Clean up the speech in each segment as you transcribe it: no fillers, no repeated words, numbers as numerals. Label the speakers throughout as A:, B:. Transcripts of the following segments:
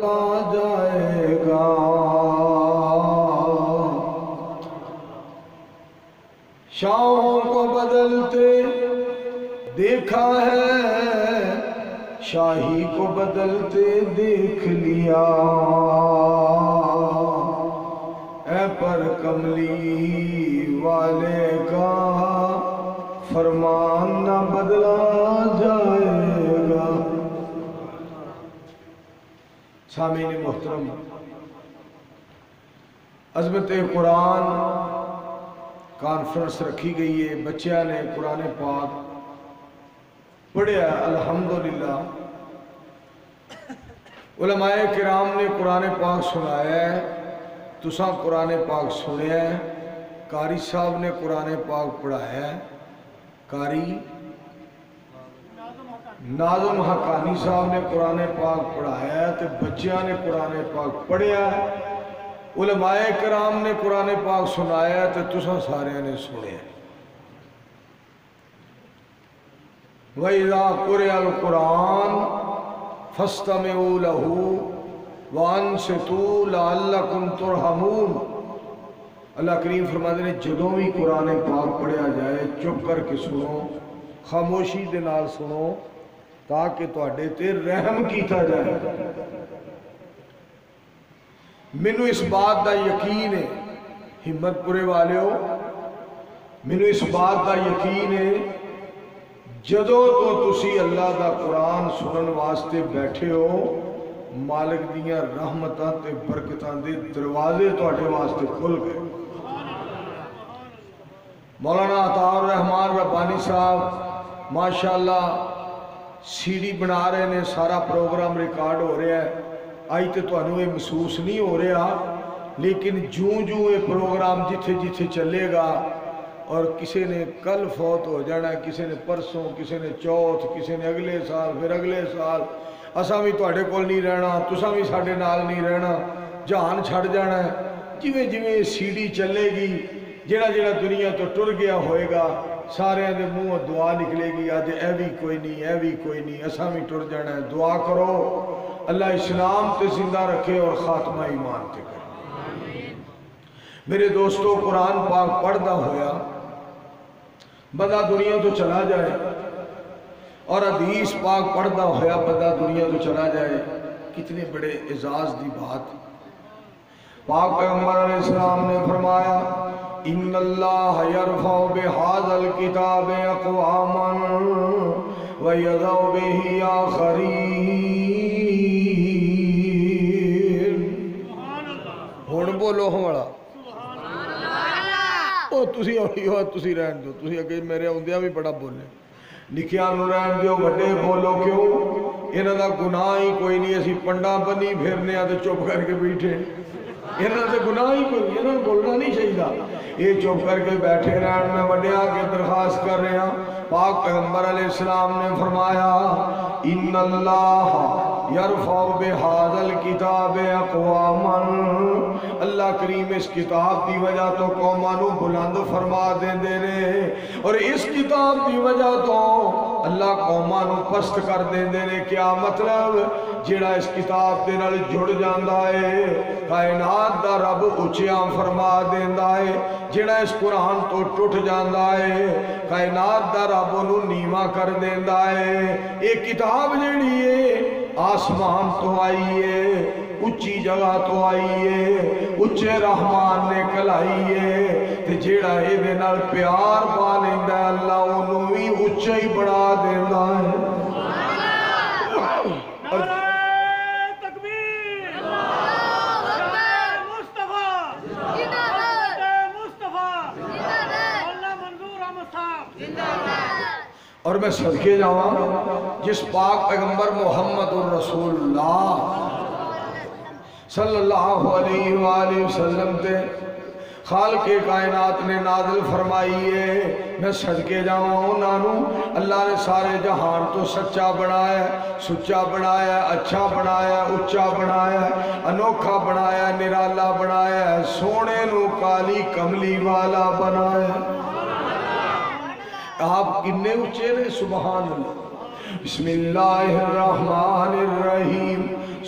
A: بدلا جائے گا۔ شاہوں کو بدلتے دیکھا ہے، شاہی کو بدلتے دیکھ لیا، اے پر کملی والے کا فرمان نہ بدلا جائے گا۔ سامعین محترم، عظمت قرآن کانفرنس رکھی گئی ہے، بچیاں نے قرآن پاک پڑھیا الحمدللہ، علماء کرام نے قرآن پاک سنایا ہے، تساں قرآن پاک سنیا ہے، قاری صاحب نے قرآن پاک پڑھایا ہے، قاری ناظم حقانی صاحب نے قرآن پاک پڑھایا ہے، تو بچیاں نے قرآن پاک پڑھیا ہے، علماء کرام نے قرآن پاک سنایا ہے، تو تساں سارے نے سنیا ہے۔ وَإِذَا قُرِئَ الْقُرْآنُ فَاسْتَمِعُوا لَهُ وَأَنصِتُوا لَعَلَّكُمْ تُرْحَمُونَ۔ اللہ کریم فرماتے ہیں جدوں بھی قرآن پاک پڑھیا جائے چپ کر کے سنو، خاموشی دے نال سنو، تاکہ تواڈے تے رحم کیتا جائے۔ مینو اس بات دا یقین ہے، ہمت پورے والے ہو، مینو اس بات دا یقین ہے جدوں تو تسی اللہ دا قرآن سنن واسطے بیٹھے ہو، مالک دیاں رحمتاں تے برکتاں دے دروازے تواڈے واسطے کھل گئے۔ مولانا عطا الرحمان ربانی صاحب ماشاءاللہ سی ڈی بنا رہے نے، سارا پروگرام ریکارڈ ہو رہا ہے، آئی تے تانوں یہ محسوس نہیں ہو رہا، لیکن جوں یہ پروگرام جتھے جتھے چلے گا، اور کسی نے کل فوت ہو جانا ہے، کسی نے پرسوں، کسی نے چوتھ، کسی نے اگلے سال، پھر اگلے سال، اساں بھی تواڈے کول نہیں رہنا، تساں بھی ساڈے نال نہیں رہنا، جہان چھڑ جانا ہے۔ جویں جویں سی ڈی چلے گی، جڑا جڑا دنیا تو ٹر گیا ہوئے گا، سارے دے منہ دعا نکلے گی، آج اے بھی کوئی نہیں، اے بھی کوئی نہیں، اساں بھی ٹر جانا ہے۔ دعا کرو اللہ اسلام تے زندہ رکھے اور خاتمہ ایمان تے کرے۔ میرے دوستو، قرآن پاک پڑھدا ہویا بندہ دنیا تو چلا جائے، اور حدیث پاک پڑھدا ہویا بندہ دنیا تو چلا جائے، کتنے بڑے اعزاز دی بات۔ پاک پیغمبر علیہ السلام نے فرمایا ان اللہ یرفع بہذا الکتاب اقواما ویضع بہ آخرین۔ ہن بولو ہمارا تسی ہوئی ہو، تسی رہن دو، تسی اگے میرے ہوندیاں بھی بڑا بولے، نکیاں نو رہن دیو، بڑے بولو کیوں؟ انہاں دا گناہ ہی کوئی نہیں، اسی پنڈا بنی پھرنے آتے چپ کر کے بیٹھے، انہاں دا گناہ ہی کوئی نہیں، انہاں بولنا نہیں چاہیے، یہ چپ کر کے بیٹھے رہن۔ میں وڈیا کے درخواست کر رہے ہیں، پاک پیغمبر علیہ السلام نے فرمایا ان اللہ یرفع بہذا الکتاب اقواما، اللہ کریم اس کتاب دی وجہ تو قومانو بلند فرما دے نے، اور اس کتاب دی وجہ تو اللہ قومانو پست کر دے نے۔ کیا مطلب؟ جڑا اس کتاب دے نال جڑ جاندا ہے کائنات دا رب اچیاں فرما دیندا ہے، جڑا اس قرآن تو ٹوٹ جاندا ہے کائنات دا رب انہوں نیواں کر دیندا ہے۔ ایک کتاب جڑی ہے آسمان تو آئی ہے، اچھی جگہ تو آئی ہے، اچھے رحمان نے کلائی ہے، تے جیڑا اے دے نال پیار پا لیندا ہے اللہ انہوں بھی اچھا ہی بڑھا دیندا ہے۔ اور میں صدقے جاؤں جس پاک پیغمبر محمد الرسول اللہ صلی اللہ علیہ وآلہ وسلم تے خالق کائنات نے نازل فرمائی ہے، میں صدقے جاؤں نانو اللہ نے سارے جہان تو سچا بنایا ہے، سچا بنایا ہے، اچھا بنایا ہے، اچھا بنایا ہے، انوکھا بنایا ہے، نرالا بنایا ہے، سونے نو کالی کملی والا بنایا ہے۔ آپ کنے اچھے نے؟ سبحان اللہ۔ بسم اللہ الرحمن الرحیم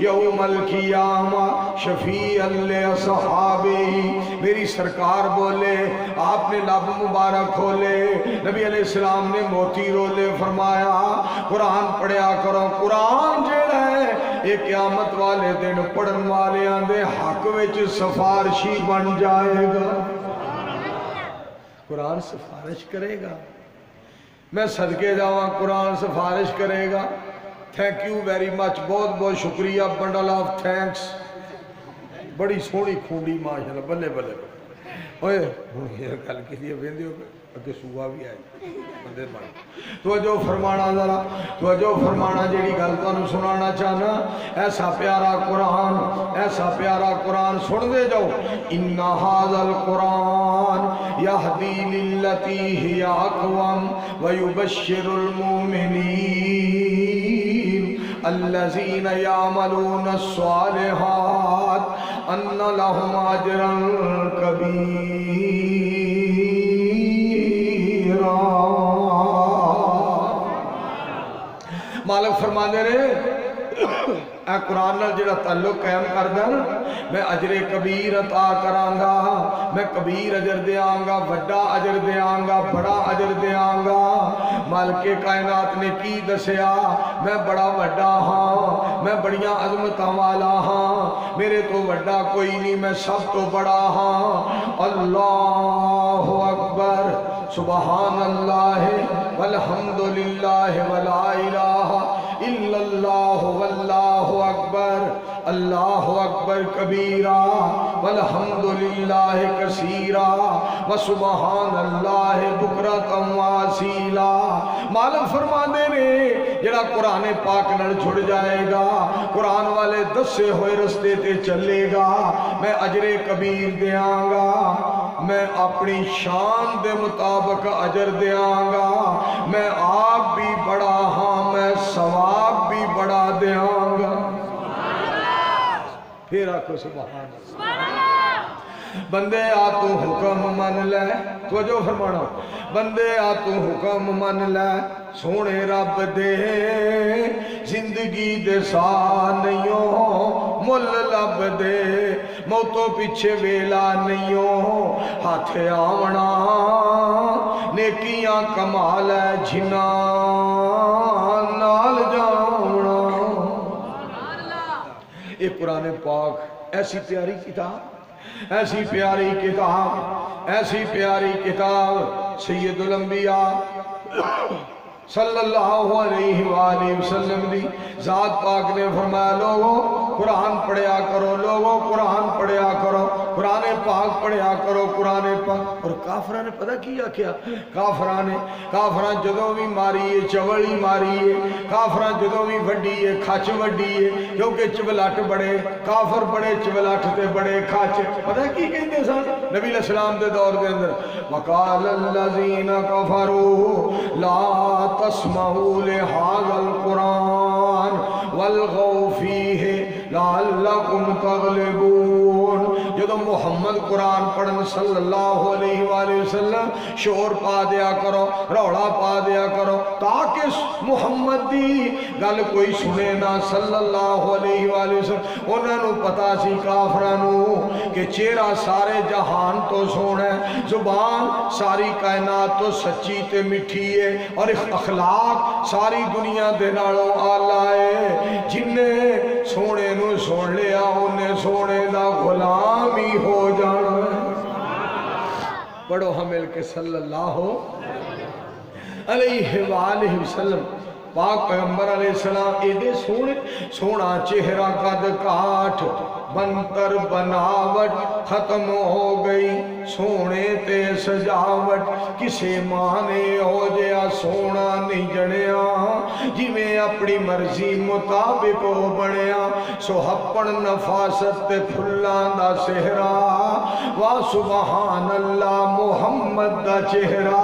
A: یوم القیامہ شفیع لأصحابہ. میری سرکار بولے، آپ نے لب مبارک کھولے، نبی علیہ السلام نے موتی رولے، فرمایا قرآن پڑھیا کرو. قرآن جیڑا ہے یہ قیامت والے دن پڑھن والے آندے حق وچ سفارشی بن جائے گا. قرآن سفارش کرے گا. میں صدقے جاواں قرآن سفارش کرے گا. تھینک یو ویری مچ، بہت بہت شکریہ، بنڈل آف تھینکس. بڑی سونی کھونڈی ماشاءاللہ، بلے بلے. اوئے یہ گل کے لیے ویندے ہو اگے سوا بھی آئی بندے بن. توجہ فرمانا ذرا، توجہ فرمانا. جیڑی گل تانوں سنانا چاہنا، ایسا پیارا قرآن، ایسا پیارا قرآن سن دے جاؤ. ان ھذا القرآن یہدی للتی ہی اقوم ویبشر المؤمنین الذین یعملون الصالحات ان لهم اجرا کبیرا. مالک فرمانے رہے اے قرآن نال جڑا تعلق قائم کر دیا نا، میں اجر کبیر عطا کرانگا. میں کبیر اجر دیاں گا، بڑا اجر دیاں گا، بڑا اجر دیاں گا. مالک کائنات نے کی دسیا، میں بڑا بڑا ہاں، میں بڑیاں عظمتاں والا ہاں، میرے تو بڑا کوئی نہیں، میں سب تو بڑا ہاں. اللہ اکبر، سبحان اللہ والحمدللہ ولا الہ الا اللہ واللہ اکبر. اللہ اکبر کبیرا والحمدللہ کثیرا وسبحان اللہ بکرۃ واصیلا. مالک فرماندے نے جڑا قرآن پاک نال جڑ جائے گا، قرآن والے دسے ہوئے رستے تے چلے گا، میں اجر کبیر دیاں گا. میں اپنی شان دے مطابق اجر دیاں گا. میں آپ بھی بڑا ہاں، میں ثواب بھی بڑا دیاں گا. پھر آکو سبحان اللہ. بندے آ تو حکم من لے، توجہ فرمانا. بندے آ تو حکم من لے، سونے رب دے زندگی دے سا نہیوں مل لب دے. موتوں پیچھے ویلا نہیوں ہاتھ آونا، نیکیاں کمال ہے جھنا نال جاونا. ایک قرآن پاک ایسی پیاری کتاب، ایسی پیاری کتاب، ایسی پیاری کتاب. سید الانبیاء صلی اللہ علیہ وآلہ وسلم دی ذات پاک نے فرمایا لوگوں قرآن پڑھیا کرو، لوگوں قرآن پڑھیا کرو، قرآن پاک پڑھیا کرو، قرآن پاک. اور کافرہ نے پتہ کیا کیا؟ کافرہ جدوں بھی ماری ہے چوڑی ماری ہے، کافرہ جدوں بھی وڈی ہے کھچ وڈی ہے، کیونکہ چولٹ بڑے کافر بڑے چولٹ تے بڑے کھچ. پتہ کی کہندے سن نبی علیہ السلام دے دور دے اندر؟ وقال الذین کفروا لا تسمعوا لهذا القرآن والغوا فیہ لعلکم تغلبون. جدو محمد قرآن پڑھن صلی اللہ علیہ وآلہ وسلم شور پا دیا کرو، روڑا پا دیا کرو، تاکہ محمد دی گل کوئی سنے نہ صلی اللہ علیہ وآلہ وسلم. انہوں نے پتا سی کافرانو کہ چہرہ سارے جہان تو سونا ہے، زبان ساری کائنات تو سچی تے مٹھی ہے، اور اخلاق ساری دنیا دے نالوں آلہ ہے. جنہیں سونے نو سن لیا انہیں سونے دا غلام ہی ہو جانا ہے. پڑھو ہم مل کے صلی اللہ علیہ وآلہ وسلم. پاک پیغمبر علیہ السلام ایدے سونا چہرہ قد کاٹ بنتر بناوٹ ختم ہو گئی، سونے تے سجاوٹ کسے مانے ہو جیا سونا نہیں جڑیا، جی میں اپنی مرضی مطابق ہو بڑیا. سوہپن نفاست تے پھلان دا سہرا وا سبحان اللہ محمد دا چہرہ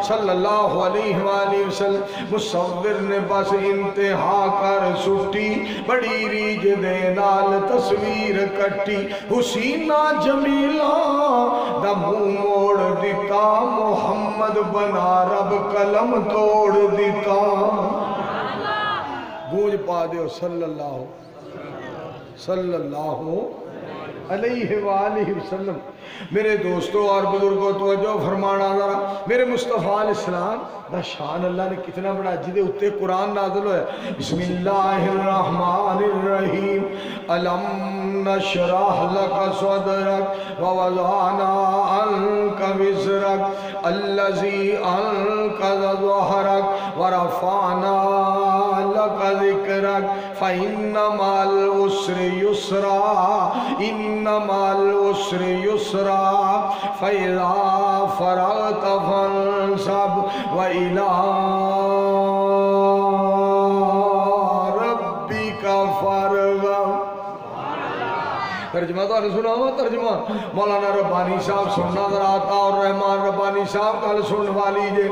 A: صلی اللہ علیہ وآلہ وسلم. مصور نے بس انتہا کر سٹی، بڑی ریج دے نال تصویر کٹی. حسینہ جمیلہ دا منہ موڑ دیتا، محمد بنا رب قلم توڑ دیتا. گونج پا دیو صلی اللہ. صلی اللہ علیہ وآلہ وسلم۔ میرے دوستوں اور بزرگوں توجہ فرمانا ذرا، میرے مصطفیٰ علیہ السلام دا شان اللہ نے کتنا بڑا، جدے اتے قرآن نازل ہویا بسم اللہ الرحمن الرحیم الم نشرح لک صدرک ووضعنا عنک وزرک الذی انقض ظہرک ورفعنا لک ذکرک فإن مع العسر یسرا ان مع العسر یسرا فإذا فرغت فانصب وإلى ربك فارغب۔ ترجمہ تو نے سنا ہوا، ترجمہ مولانا ربانی صاحب سننا ذرا آتا اور رحمان ربانی صاحب کل سن والی جے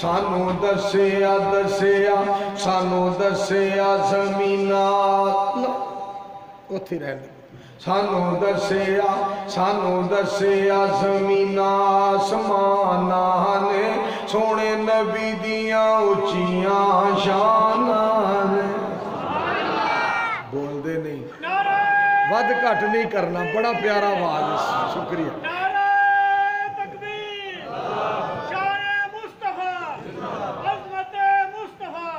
A: سانو دسیا دسیا سانو دسیا زمینات اتھی رہن دے سانو دسیا زمین آسماناں نے سونے نبی دیاں اچیاں شاناں نے۔ بول دے نہیں، ود گھٹ نہیں کرنا، بڑا پیارا آواز، شکریہ۔
B: نعرہ تکبیر، شان مصطفیٰ، عظمت مصطفیٰ،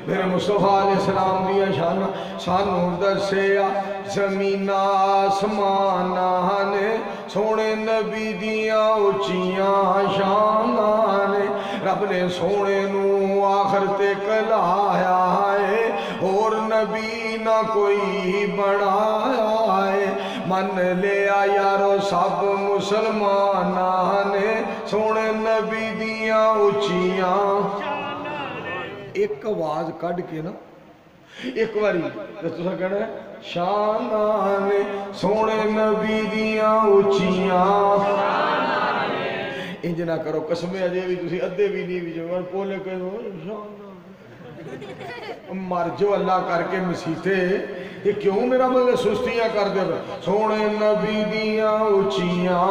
A: میرے مصطفیٰ علیہ السلام دیا شان سانو دسیا زمین آسماناں نے سونے نبی دیاں اچیاں شاناں نے۔ رب نے سونے نو آخر تے کلایا ہے اور نبی نہ کوئی بڑھایا ہے۔ من لیا یارو سب مسلماناں نے سونے نبی دیاں اچیاں۔ ایک آواز کڑ کے نا ایک باری تو سا کہنا ہے شاناں نے سونے نبی دیاں اچیاں۔ انج نہ کرو قسمیں اجے بھی تسی ادھے بھی نہیں بھی جو پولے کہو مر جو اللہ کر کے مسیتے یہ کیوں میرا مطلب سستیاں کر دے سونے نبی دیاں اچیاں۔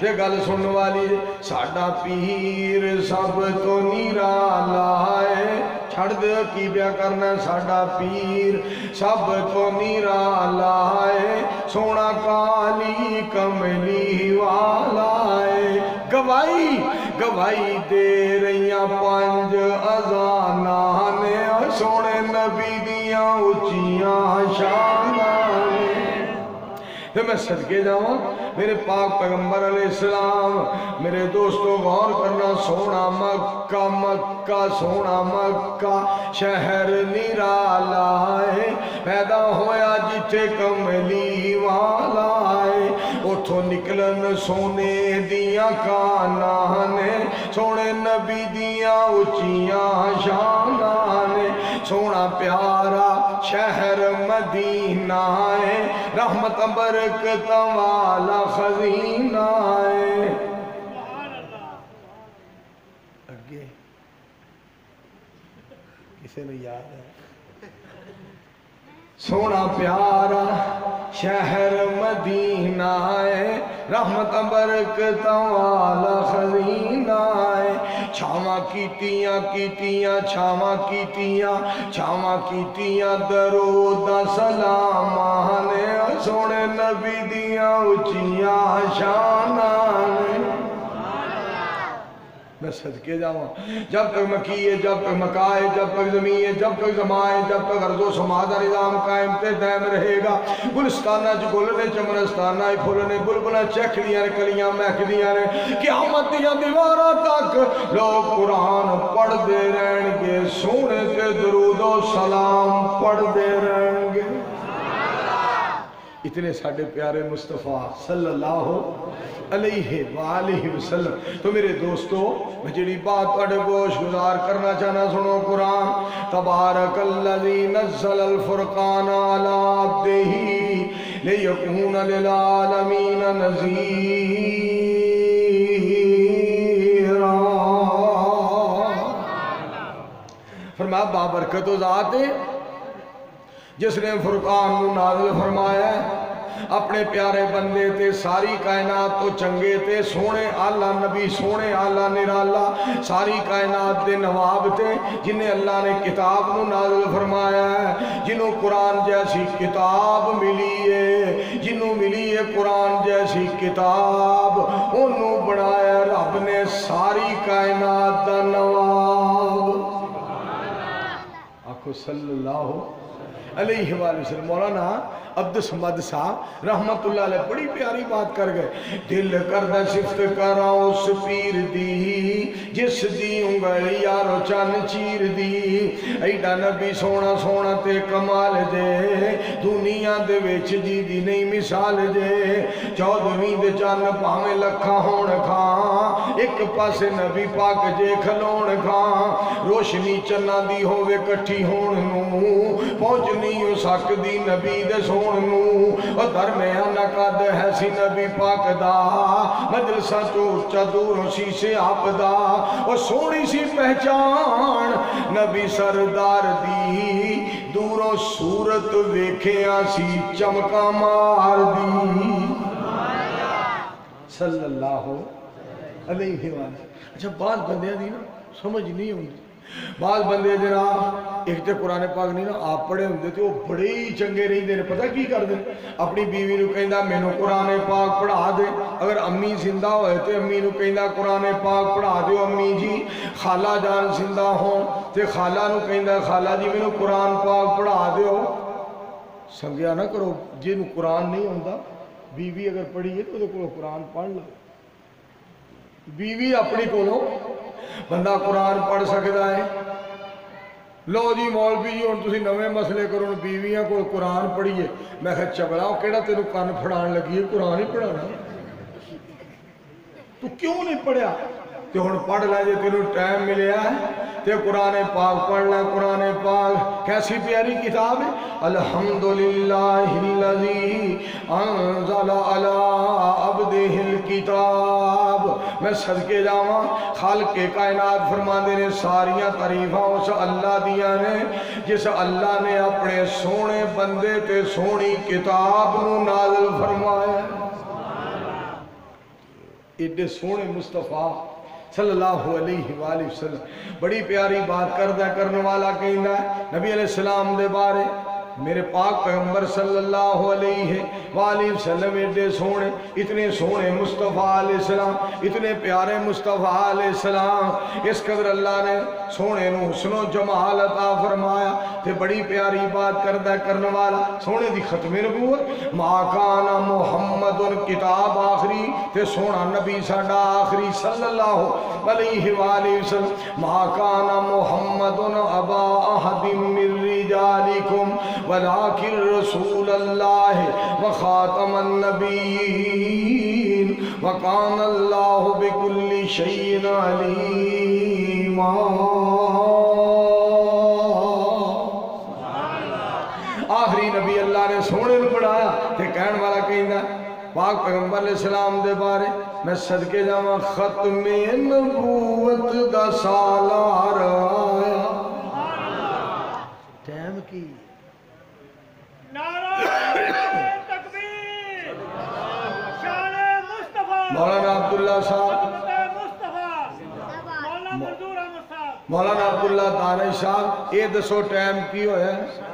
A: یہ گل سن والی ساڈا پیر سب تو نیرالا ہے، چھڑ دے کی بیا کرنا ساڈا پیر سب تو نیرالا ہے، سونا کالی کملی والا ہے۔ گواہی دے رہیاں پانچ اذاناں نے سونے نبی دیاں اچیاں شاناں نے۔ پھر میں صدقے جاؤں میرے پاک پیغمبر علیہ السلام۔ میرے دوستو غور کرنا، سونا مکہ مکہ سونا مکہ شہر نرالا ہے، پیدا ہویا جتھے کملی والا ہے، اتھو نکلن سونے دیاں کاناں نے سونے نبی دیاں اچیاں شاناں نے۔ سونا پیارا شہر مدینہ ہے، رحمت برکت والا خزینہ ہے۔ اگے کسے نے یاد ہے؟ سونا پیارا شہر مدینہ ہے، رحمت برکت والا خزینہ ہے۔ چھاواں کیتیاں کیتیاں چھاواں کیتیاں چھاواں کیتیاں درود سلاماں نے سونے نبی دیاں اچیاں شاناں نے۔ میں صدقے جاؤں جب تک مکیے جب تک مکائے جب تک زمین جب تک زمائے جب تک عرض و سما دا نظام قائم تے دائم رہے گا۔ گلستانہ چ گلنے چمرستانہ پھولنے بلبلہ چکھ دیاں کلیاں مہک دیاں نے، قیامت دیاں دیواراں تک لوگ قرآن پڑھ دے رہن گے، سونے تے درود و سلام پڑھ دے رہن گے۔ اتنے ساڑھے پیارے مصطفیٰ صلی اللہ علیہ وآلہ وسلم۔ تو میرے دوستو میں جڑی بات پڑھے گوش گزار کرنا چاہنا سنو قرآن۔ تبارک الذی نزل الفرقان علی عبدہ لیکون للعالمین نذیرا۔ فرمایا بابرکت و ذات ہے جس نے فرقان کو نازل فرمایا ہے اپنے پیارے بندے تے ساری کائنات تو چنگے تے سونے آلہ نبی سونے آلہ نرالا ساری کائنات دے نواب تے جنہیں اللہ نے کتاب نو نازل فرمایا ہے جنہوں قرآن جیسی کتاب ملی ہے جنہوں ملی ہے قرآن جیسی کتاب انہوں بنایا رب نے ساری کائنات دا نواب آخو صلی اللہ علیہ وآلہ وسلم مولانا عبد الصمد صاحب رحمت اللہ علیہ بڑی پیاری بات کر گئے دل کردہ صفت کرا اس پیر دی جس دی انگلی یارو چان چیر دی ایڈا نبی سونا سونا تے کمال دے دنیا دے ویچ جی دی نہیں مثال دے 14ویں دے چان پاویں لکھا ہون کھاں ایک پاس نبی پاک جے کھلون کھاں روشنی چنا دی ہووے کٹھی ہون نو پہنچ نہیں ہو سک دی نبی دے سون اور درمیان قد ہے سی نبی پاک دا مجلسہ تو اچھا دوروں سی سے آپ دا اور سونی سی پہچان نبی سردار دی دوروں صورت ویکھیاں سی چمکا مار دی صلی اللہ علیہ وآلہ اچھا بعض بندیاں دی نا سمجھ نہیں ہوندی بعض بندے جناب ایک تے قرآن پاک نہیں نا آپ پڑھے ہوندے تھے وہ بڑے ہی چنگے نہیں دے پتہ کی کر دیں اپنی بیوی نو کہندہ میں نو قرآن پاک پڑھا دے اگر امی زندہ ہوئے تے امی نو کہندہ قرآن پاک پڑھا دے امی جی خالہ جان زندہ ہوں تے خالہ نو کہندہ خالہ جی میں نو قرآن پاک پڑھا دے ہو سنگیا نہ کرو جن قرآن نہیں ہوندہ بیوی اگر پڑھی ہے تو قرآن پڑھ لو بیوی اپنی کولو بندہ قرآن پڑھ سکتا ہے لو جی مولوی جی ہوں تسی نویں مسئلے کرو بیویاں کو قرآن پڑھیے میں کہا چبڑا کیڑا تینوں کان پھڑان لگی ہے قرآن ہی پڑھانا تو کیوں نہیں پڑھیا کہ ہن پڑھ لے جے تینوں ٹائم ملیا ہے تے قرآن پاک پڑھ لے قرآن پاک کیسی پیاری کتاب ہے الحمدللہ الذی انزل علی عبدہ الکتاب میں صدقے جاواں خالق کائنات فرماندے نے ساریاں تعریفاں اس اللہ دیاں نے جس اللہ نے اپنے سونے بندے تے سونی کتاب نو نازل فرمایا ایڈے سونے مصطفیٰ صلی اللہ علیہ وآلہ وسلم بڑی پیاری بات کرنے والا کہندہ ہے نبی علیہ السلام دے بارے میرے پاک پیغمبر صلی اللہ علیہ وآلہ وسلم ایڈے سونے اتنے سونے مصطفیٰ علیہ السلام اتنے پیارے مصطفیٰ علیہ السلام اس قدر اللہ نے سونے نو حسن و جمال عطا فرمایا تے بڑی پیاری بات کرنے والا سونے دی ختم نبوت ما کان محمد کتاب آخری تے سونا نبی ساڈا آخری صلی اللہ علیہ وآلہ وسلم ما کان محمد ابا احد من رجالکم ولكن رسول الله وخاتم النبيين وكان الله بكل شيء عليما آخری نبی اللہ نے سونے نو بنایا تے کہن والا کہندا پاک پیغمبر علیہ السلام دے بارے میں صدقے جاواں ختم نبوت دا سالار آیا ٹائم کی مولانا عبداللہ صاحب مولانا عبداللہ دانش صاحب یہ دسو ٹائم کی ہویا ہے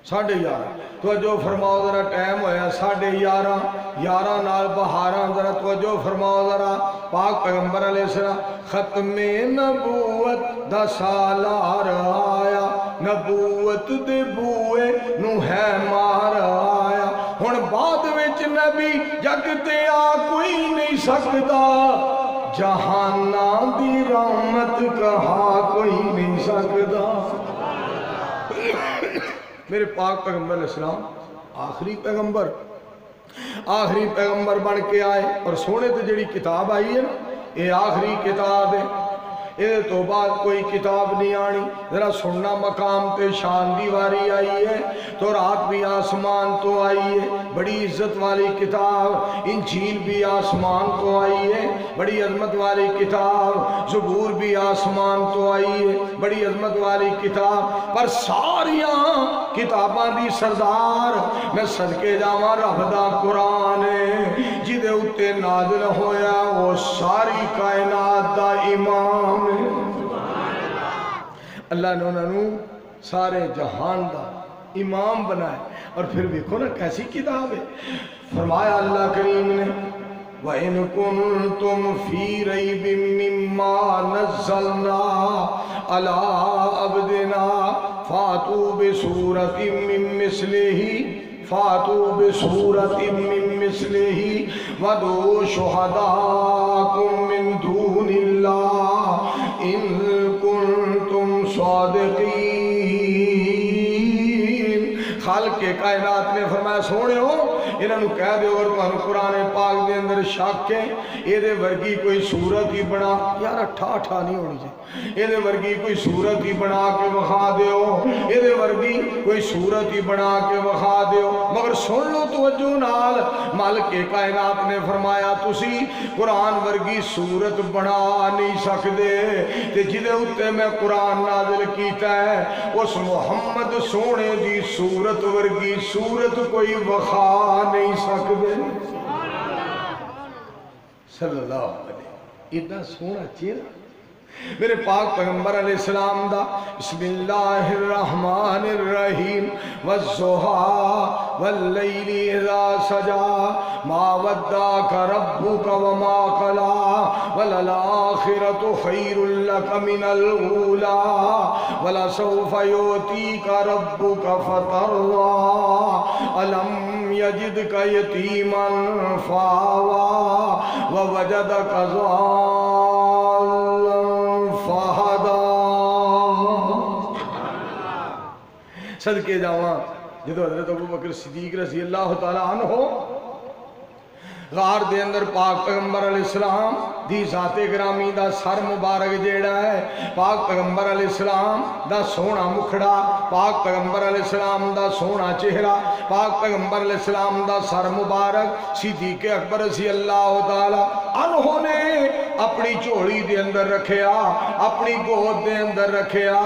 A: 11:30 توجہ فرماؤ ذرا ٹائم ہویا 11:30 نال 12 ذرا توجہ فرماؤ ذرا پاک پیغمبر علیہ السلام ختم نبوت دا سالار آیا نبوت دے بوئے نو ہے مار آیا ہن بعد وچ نبی جگ تے آ کوئی نہیں سکتا جہانا دی رحمت کہا کوئی نہیں سکتا میرے پاک پیغمبر علیہ السلام آخری پیغمبر بن کے آئے اور سونے تے جڑی کتاب آئی ہے نا یہ آخری کتاب ہے یہ تو بعد کوئی کتاب نہیں آنی. ذرا سننا مقام تے شان دی واری آئی ہے. تو رات بھی آسمان تو آئی ہے, بڑی عزت والی کتاب. انجیل بھی آسمان تو آئی ہے, بڑی عظمت والی کتاب. زبور بھی آسمان تو آئی ہے, بڑی عظمت والی کتاب. پر ساریاں کتاباں دی سردار میں صدقے جاواں رب دا قرآن ہے جدے اتے نازل ہویا وہ ساری کائنات دا امام ہے. اللہ نے انہوں سارے جہان دا امام بنائے. اور پھر دیکھو نا کیسی کتاب ہے. فرمایا اللہ کریم نے وَإِن كُنتُمْ فِي رَيْبٍ مِّمَّا نَزَّلْنَا عَلَىٰ عَبْدِنَا فَأْتُوا بِسُورَةٍ مِّن مِّثْلِهِ فَأْتُوا بِسُورَةٍ مِّن مِّثْلِهِ وَادْعُوا شُهَدَاءَكُم مِّن دُونِ اللَّهِ إِن كُنتُمْ صَادِقِينَ. خالق کائنات نے فرمایا سونے ہو انہوں کہہ دے اور تو ہم قرآن پاک دے اندر شک ہے یہ دے ورگی کوئی صورت ہی بنا. یار ٹھا نہیں ہونی چاہیے. یہ دے ورگی کوئی صورت ہی بنا کے وخا دیو, یہ دے ورگی کوئی صورت ہی بنا کے وخا دیو. مگر سن لو توجہ نال, مالک کائنات نے فرمایا تسی قرآن ورگی صورت بنا نہیں سکدے تے جدے اتے میں قرآن نازل کیتا ہے اس محمد سونے دی صورت ورگی صورت کوئی وخا نہیں سکدے. صلی اللہ علیہ اتنا سونا چہرہ میرے پاک پیغمبر علیہ السلام دا. بسم اللہ الرحمن الرحیم والضحیٰ واللیل اذا سجا ما ودعک ربک وما قلی وللآخرۃ خیر لک من الاولی ولسوف یؤتیک ربک فترضی الم یجدک یتیما فآوی ووجدک ضالا فہدا. صدقے جاواں جدو حضرت ابوبکر صدیق رضی اللہ تعالیٰ عنہ غار دے اندر پاک پیغمبر علیہ السلام دی ذات گرامی دا سر مبارک جیڑا ہے, پاک پیغمبر علیہ السلام دا سونا مکھڑا, پاک پیغمبر علیہ السلام دا سونا چہرہ, پاک پیغمبر علیہ السلام دا سر مبارک صدیق اکبر رضی اللہ تعالی عنہ نے اپنی چوڑی دے اندر رکھیا, اپنی گود دے اندر رکھیا.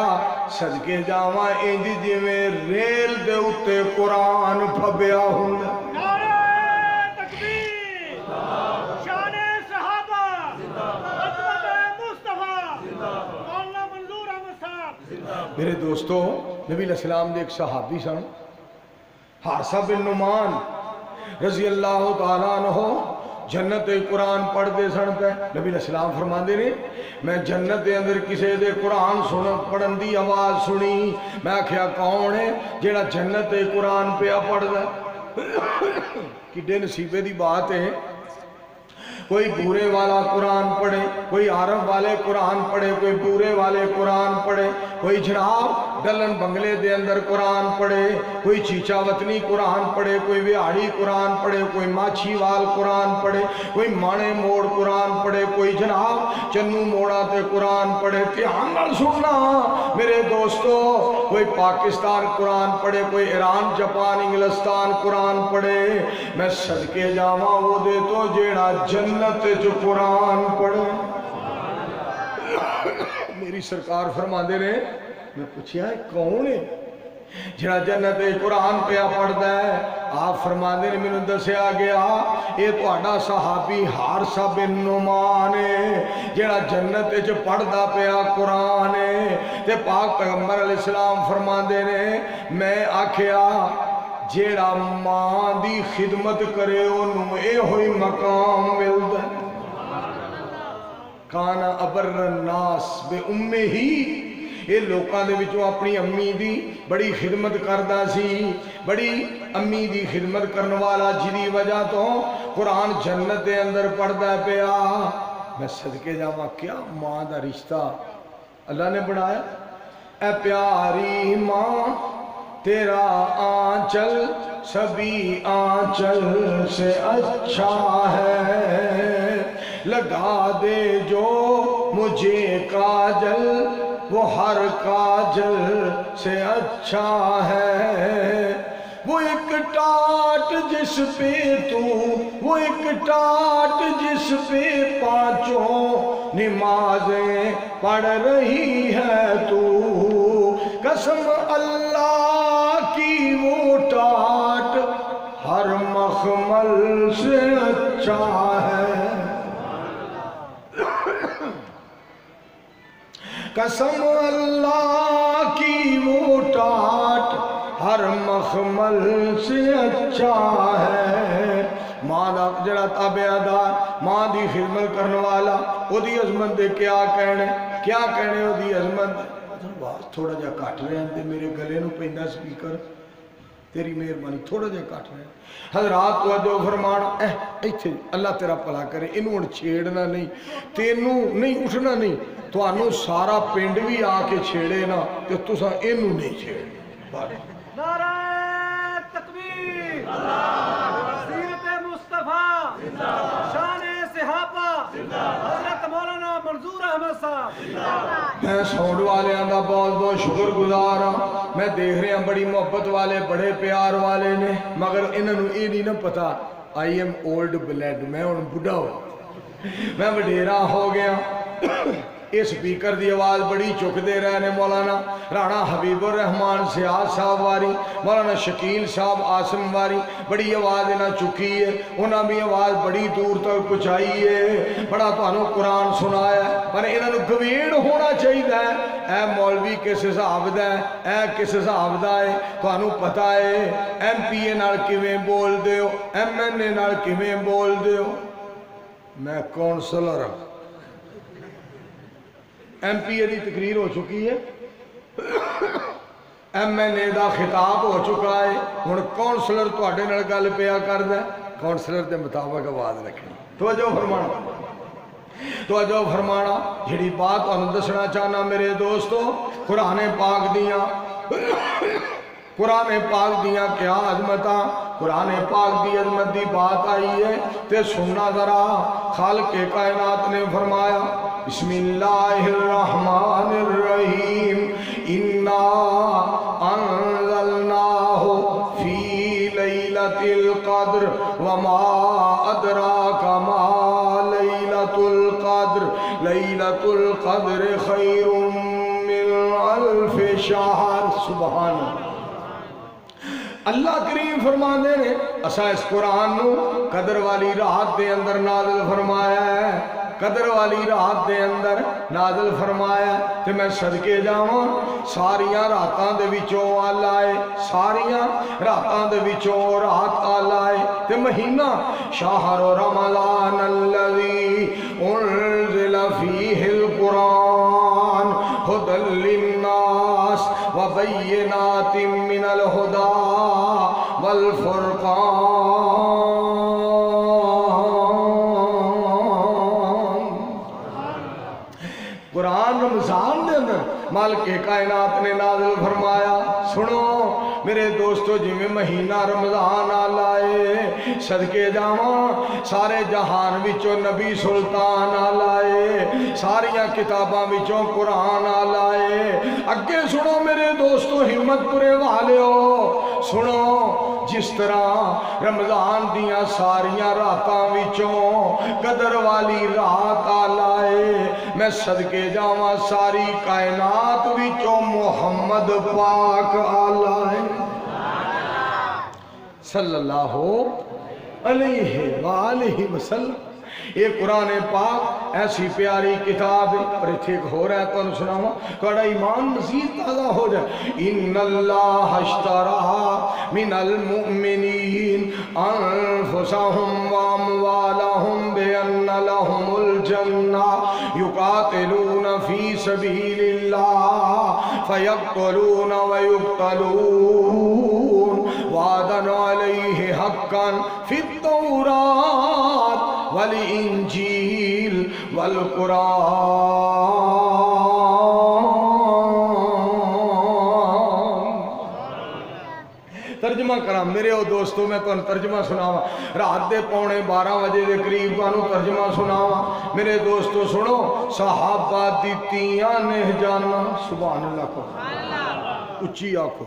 A: صدقے جاواں انج جویں ریل دے اتے قرآن پھبیا ہوندا. میرے دوستو نبی علیہ السلام دے ایک صحابی سن حارثہ بن نعمان رضی اللہ تعالیٰ عنہ جنت قرآن پڑھ دے سن پہ. نبی علیہ السلام فرماندے نے میں جنت دے اندر کسے دے قرآن پڑھن دی آواز سنی. میں کہا کون ہے جیڑا جنت قرآن پہ پڑھ دے. کڈے نصیبے دی بات ہے. کوئی بورے والا قرآن پڑھے, کوئی عرب والے قرآن پڑھے, کوئی بورے والے قرآن پڑھے, کوئی جناب ڈلن بنگلے دے اندر قرآن پڑھے, کوئی چیچا وطنی قرآن پڑھے, کوئی ویاڑی قرآن پڑھے, کوئی ماچھی وال قرآن پڑھے, کوئی مانے موڑ قرآن پڑھے, کوئی جناب چنو موڑا تے قرآن پڑھے. دھیان نال سننا میرے دوستو, کوئی پاکستان قرآن پڑھے, کوئی ایران جاپان انگلستان قرآن پڑھے. میں صدقے جاواں وہ دے تو جیڑا جنت جو قرآن پڑھے. میری سرکار فرماندے نے میں پوچھیا ہے کون ہے جڑا جنت قرآن پہ پڑھدا ہے. آپ فرماندے نے مینوں دسیا گیا یہ تہاڈا صحابی حارثہ بن نعمان ہے جڑا جنت وچ پڑھدا پیا قرآن ہے. تے پاک پیغمبر علیہ السلام فرماندے نے میں آکھیا جیڑا ماں دی خدمت کرے انہوں اے ہوئی مقام ملدا. کانا ابر الناس بے امے ہی, یہ لوکاں دے وچوں اپنی امی دی بڑی خدمت کردا سی, بڑی امی دی خدمت کرنے والا جدی وجہ تو قرآن جنت دے اندر پڑھدا پیا. میں صدقے جاواں کیا ماں دا رشتہ اللہ نے بنایا. اے پیاری ماں تیرا آنچل سبھی آنچل سے اچھا ہے, لگا دے جو مجھے کاجل وہ ہر کاجل سے اچھا ہے وہ ایک ٹاٹ جس پہ تو وہ ایک ٹاٹ جس پہ پانچوں نمازیں پڑھ رہی ہے تو قسم اللہ کی وہ ٹاٹ ہر مخمل سے اچھا ہے قسم اللہ کی وہ ٹاٹ ہر مخمل سے اچھا ہے ماں دا جڑا تابعدار ماں دی خدمت کرنے والا او دی عظمت دے کیا کہنے او دی عظمت آواز تھوڑا جا کٹ رہے ہیں میرے گلے نو پیندا سپیکر تیری مہربانی تھوڑا جا کٹ رہے ہیں حضرات توجہ فرمانا ایتھے اللہ تیرا بھلا کرے انہوں ہن چھیڑنا نہیں تینوں نہیں اٹھنا نہیں تانوں سارا پنڈ بھی آ کے چھیڑے نا تے تساں اینوں نہیں چھیڑنا
B: نعرہ تکبیر سیرت مصطفیٰ شان صحابہ حضرت مولانا منظور احمد صاحب
A: میں ساؤنڈ والے دا بہت بہت شکر گزار ہاں میں دیکھ رہے ہیں بڑی محبت والے بڑے پیار والے نے مگر انہوں یہ نہیں نہ پتا آئی ایم اولڈ بلیڈ میں ان بڑھا ہوں میں وڈیرا ہو گیا اس سپیکر دی آواز بڑی چک دے رہے نے مولانا رانا حبیب الرحمان سیاد صاحب واری مولانا شکیل صاحب آسم واری بڑی آواز انہاں چکی ہے انہاں بھی آواز بڑی دور تک پہنچائی ہے بڑا تانوں قرآن سنایا ہے پر انہاں نو گویڑ ہونا چاہیے اے مولوی کس حساب دا ہے اے کس حساب دا ہے تانوں پتہ ہے ایم پی اے نال کیویں بول دیو ایم این اے نال کیویں بول دیو میں کونسلر ہوں ایم پی اے دی تقریر ہو چکی ہے ایم این اے دا خطاب ہو چکا ہے ہن کونسلر تواڈے نال گل پیا کردا ہے کونسلر دے مطابق آواز رکھنی توجہ فرمانا جڑی بات تانوں دسنا چاہنا میرے دوستو قرآن پاک دیاں کیا عظمتاں قرآن پاک دی عظمت دی بات آئی ہے تے سننا ذرا خالق کائنات نے فرمایا بسم اللہ الرحمن الرحیم انا انزلناہ فی لیلۃ القدر وما ادراک ما لیلۃ القدر لیلۃ القدر خیر من الف شہر سبحان اللہ کریم فرما دے نے اسا اس قرآن نو قدر والی رات دے اندر نازل فرمایا ہے قدر والی رات دے اندر نازل فرمایا تے میں صدقے جاواں ساریاں راتاں دے وچوں آل آئے ساریاں راتاں دے وچوں رات آل آئے تے مہینہ شہر رمضان الذی انزل فیہ القرآن ہدی للناس وبینات من الہدی والفرقان قرآن رمضان دے اندر مالک کائنات نے نازل فرمایا سنو میرے دوستو جی میں مہینہ رمضان آلائے صدقے جاواں سارے جہان وچوں نبی سلطان آلائے ساریاں کتاباں وچوں قرآن آلائے اگے سنو میرے دوستو ہمت پورے والے ہو سنو جس طرح رمضان دیاں ساریاں راتاں وچوں قدر والی رات آلائے میں صدقے جاواں ساری کائنات وچوں محمد پاک آلائے صلی اللہ علیہ وآلہ وسلم یہ قرآن پاک ایسی پیاری کتاب ہے اور اتھے ایک ہو رہا ہے تو انہوں سناؤں توڑا ایمان مزید تازہ ہو جائے ان اللہ اشترا من المؤمنین انفسہم واموالہم بین لہم الجنہ یقاتلون فی سبیل اللہ فیقتلون ویقتلون وعدن علیہ حقا فی التورات والانجیل والقرآن ترجمہ کرا میرے او دوستو میں تو ترجمہ سناوا رات دے پونے 12 بجے دے قریب تو ترجمہ سناوا میرے دوستو سنو صحابہ دیتیاں نے جانا سبحان اللہ کو اچھی آکھو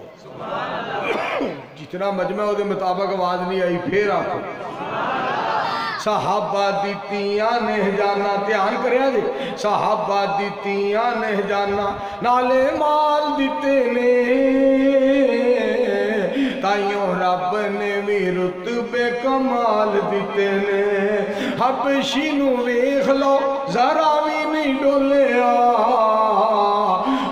A: جتنا مجمع ہو دے مطابق آواز نہیں آئی پھر آکھو صحابہ دیتیاں نے جانا دھیان کریا جی صحابہ دیتیاں نے جانا نالے مال دیتے نے تائیوں رب نے بھی رتبے کمال دیتے نے حبشی نو ویکھ لو ذرا بھی نہیں ڈولیا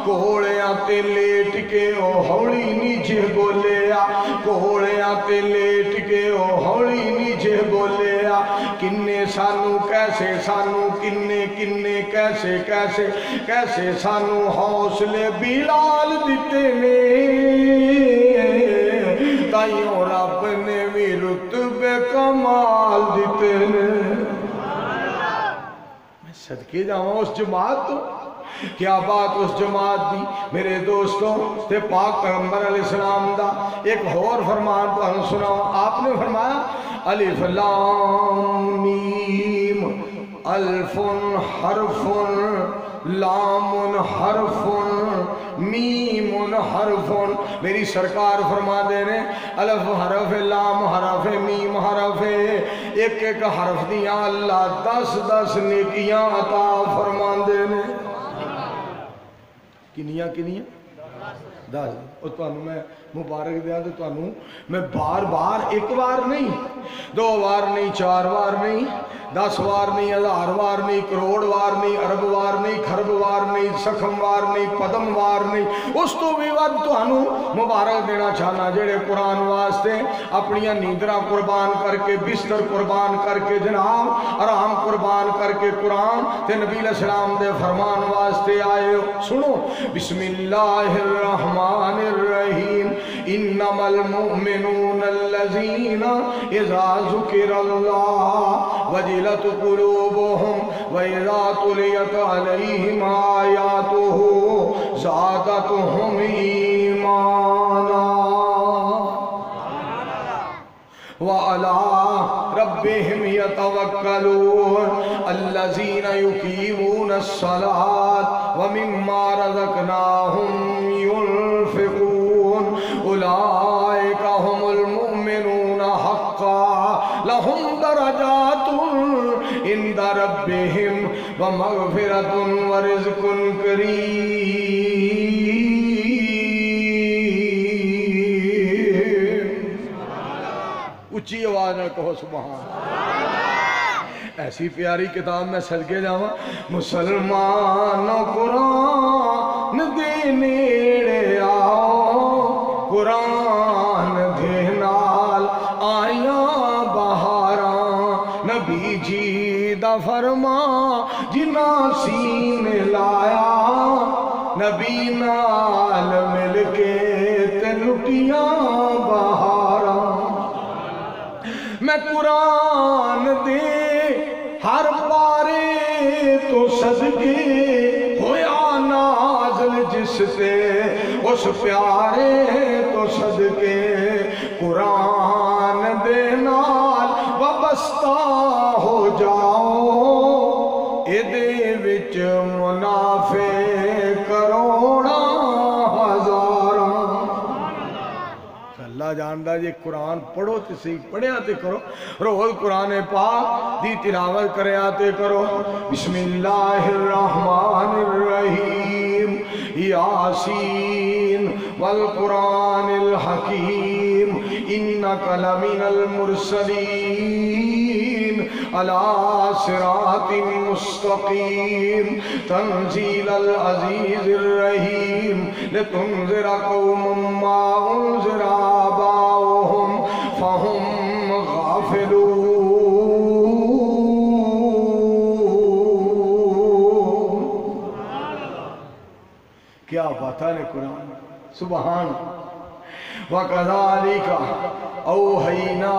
A: کوڑیاں تے لیٹ کے او ہولی نیچے بولیا کوڑیاں تے لیٹ کے او ہولی نیچے بولیا کنے سانو کیسے سانو کنے کنے کیسے کیسے کیسے سانو حوصلے بلال دیتے نے تائیوں رب نے بھی رتبے کمال دیتے نے میں صدقے جاؤں اس جماعت تو کیا بات اس جماعت دی میرے دوستوں تے پاک پیغمبر علیہ السلام دا ایک اور فرمان تو ہم سناؤں آپ نے فرمایا الف لام میم الف حرف لام حرف میم حرف میری سرکار فرما دینے الف حرف لام حرف میم حرف ایک ایک حرف دیاں اللہ 10 نیکیاں عطا فرما دینے کنیاں کنیاں 10 اور تو انہوں میں مبارک دیا تو انہوں میں بار بار ایک بار نہیں 2 بار نہیں 4 بار نہیں 10 بار نہیں 1000 بار نہیں کروڑ بار نہیں ارب بار نہیں خرب بار نہیں سکھم بار نہیں پدم بار نہیں اس تو بھی وقت تو انہوں مبارک دینا چاہنا جڑے قرآن واسطے اپنیاں نیندرہ قربان کر کے بستر قربان کر کے جناب آرام قربان کر کے قرآن تے نبی علیہ السلام دے فرمان واسطے آئے سنو بسم اللہ الرحمن الرحیم انما المؤمنون الذین اذا ذکر اللہ وجلت قلوبهم وَإِذَا تُلِيَتْ عَلَيْهِمْ آيَاتُهُ زَادَتْهُمْ إِيمَانًا وَعَلَىٰ رَبِّهِمْ يَتَوَكَّلُونَ الَّذِينَ يُقِيمُونَ الصَّلَاةَ وَمِمَّا رَزَقْنَاهُمْ يُنْفِقُونَ أُولَٰئِكَ هُمُ الْمُؤْمِنُونَ حَقًّا لَهُمْ دَرَجَاتٌ عند ربهم ومغفرة ورزق کریم اچھی آواز نہ کہو سبحان ایسی پیاری کتاب میں صدقے جاواں مسلمانوں قرآن دے نیڑے آؤ قرآن دے نال آیاں بہاراں نبی جی دا فرما جنا سین لایا نبی نال مل کے تے لٹیاں بہاراں میں قرآن دے ہر پارے تو صدقے ہویا نازل جس سے اس پیارے تو صدقے قرآن دے نال وابستہ ہو جاؤ اے دے وچ منافع کروڑا ہزاراں اللہ جاندہ جی قرآن پڑھو تے صحیح پڑھے آتے کرو روز قرآن پاک دی تلاوت کرے آتے کرو بسم اللہ الرحمن الرحیم یاسین والقرآن الحکیم انکا لمن المرسلین علی صراط مستقیم تنزیل العزیز الرحیم لتنذر قوم ما انذر آباؤہم فہم غافلون کیا بتا نے قرآن سبحان وَكَذَلِكَ أَوْحَيْنَا